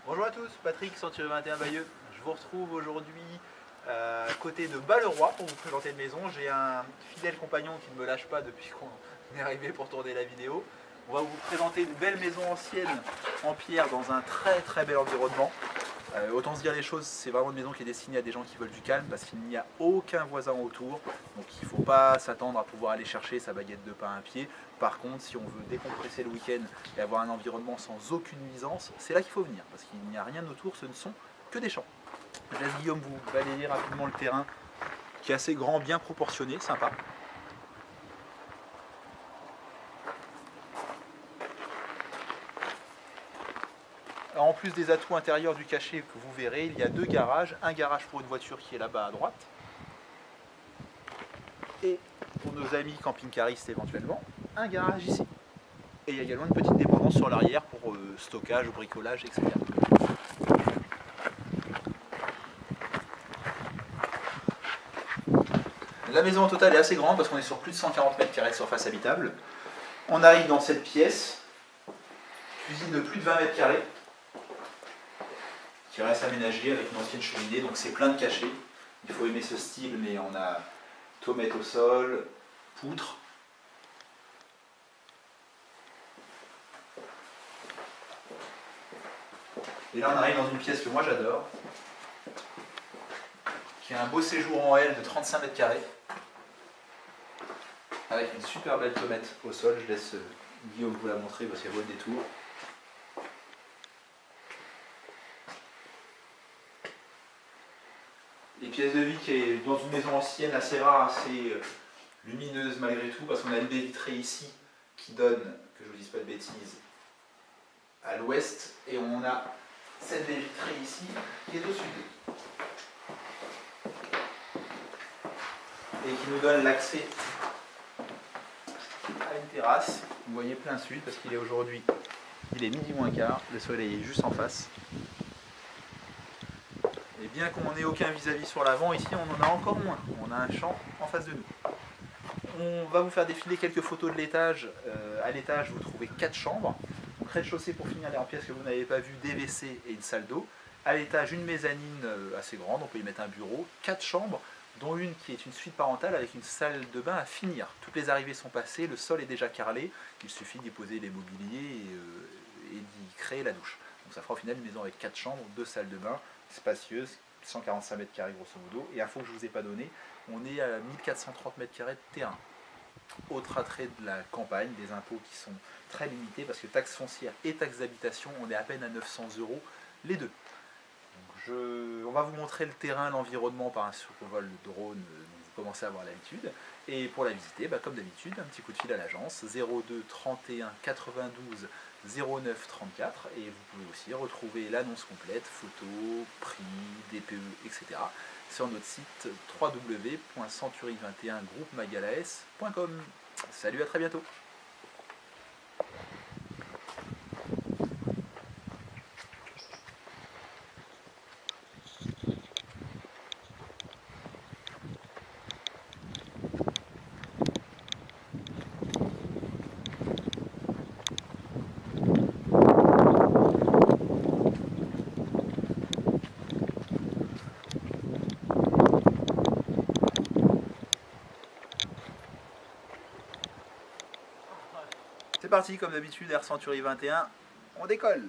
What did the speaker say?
Bonjour à tous, Patrick, Century 21 Bayeux. Je vous retrouve aujourd'hui à côté de Balleroy pour vous présenter une maison. J'ai un fidèle compagnon qui ne me lâche pas depuis qu'on est arrivé pour tourner la vidéo. On va vous présenter une belle maison ancienne en pierre dans un très bel environnement. Autant se dire les choses, c'est vraiment une maison qui est destinée à des gens qui veulent du calme parce qu'il n'y a aucun voisin autour. Donc il ne faut pas s'attendre à pouvoir aller chercher sa baguette de pain à pied. Par contre, si on veut décompresser le week-end et avoir un environnement sans aucune nuisance, c'est là qu'il faut venir parce qu'il n'y a rien autour, ce ne sont que des champs. Je laisse Guillaume vous balayer rapidement le terrain qui est assez grand, bien proportionné, sympa. En plus des atouts intérieurs du cachet que vous verrez, il y a deux garages. Un garage pour une voiture qui est là-bas à droite. Et pour nos amis camping-caristes éventuellement, un garage ici. Et il y a également une petite dépendance sur l'arrière pour stockage, bricolage, etc. La maison au total est assez grande parce qu'on est sur plus de 140 mètres carrés de surface habitable. On arrive dans cette pièce, cuisine de plus de 20 mètres carrés, qui reste aménagée avec une ancienne cheminée, donc c'est plein de cachets. Il faut aimer ce style, mais on a tomates au sol, poutres. Et là on arrive dans une pièce que moi j'adore, qui a un beau séjour en L de 35 mètres carrés, avec une super belle tomate au sol. Je laisse Guillaume vous la montrer parce qu'elle vaut le détour. Et pièce de vie qui est dans une maison ancienne assez rare, assez lumineuse malgré tout, parce qu'on a une baie vitrée ici qui donne, que je ne vous dise pas de bêtises, à l'ouest, et on a cette baie vitrée ici qui est au sud. Et qui nous donne l'accès à une terrasse. Vous voyez plein sud parce qu'il est aujourd'hui, il est midi moins quart, le soleil est juste en face. Et bien qu'on n'ait aucun vis-à-vis sur l'avant, ici on en a encore moins. On a un champ en face de nous. On va vous faire défiler quelques photos de l'étage. À l'étage, vous trouvez 4 chambres. Donc rez-de-chaussée pour finir les en pièces que vous n'avez pas vu, des WC et une salle d'eau. À l'étage, une mezzanine assez grande, on peut y mettre un bureau. 4 chambres, dont une qui est une suite parentale avec une salle de bain à finir. Toutes les arrivées sont passées, le sol est déjà carrelé. Il suffit d'y poser les mobiliers et d'y créer la douche. Donc ça fera au final une maison avec 4 chambres, 2 salles de bain, spacieuse, 145 mètres carrés grosso modo. Et info que je ne vous ai pas donné, on est à 1430 mètres carrés de terrain. Autre attrait de la campagne, des impôts qui sont très limités parce que taxes foncières et taxes d'habitation, on est à peine à 900 € les deux. Donc on va vous montrer le terrain, l'environnement par un survol de drone, vous commencez à avoir l'habitude. Et pour la visiter, comme d'habitude, un petit coup de fil à l'agence 02 31 92 09 34 et vous pouvez aussi retrouver l'annonce complète, photos, prix, DPE, etc. sur notre site www.century21groupemagalaes.com. Salut, à très bientôt. C'est parti, comme d'habitude, Air Century 21, on décolle.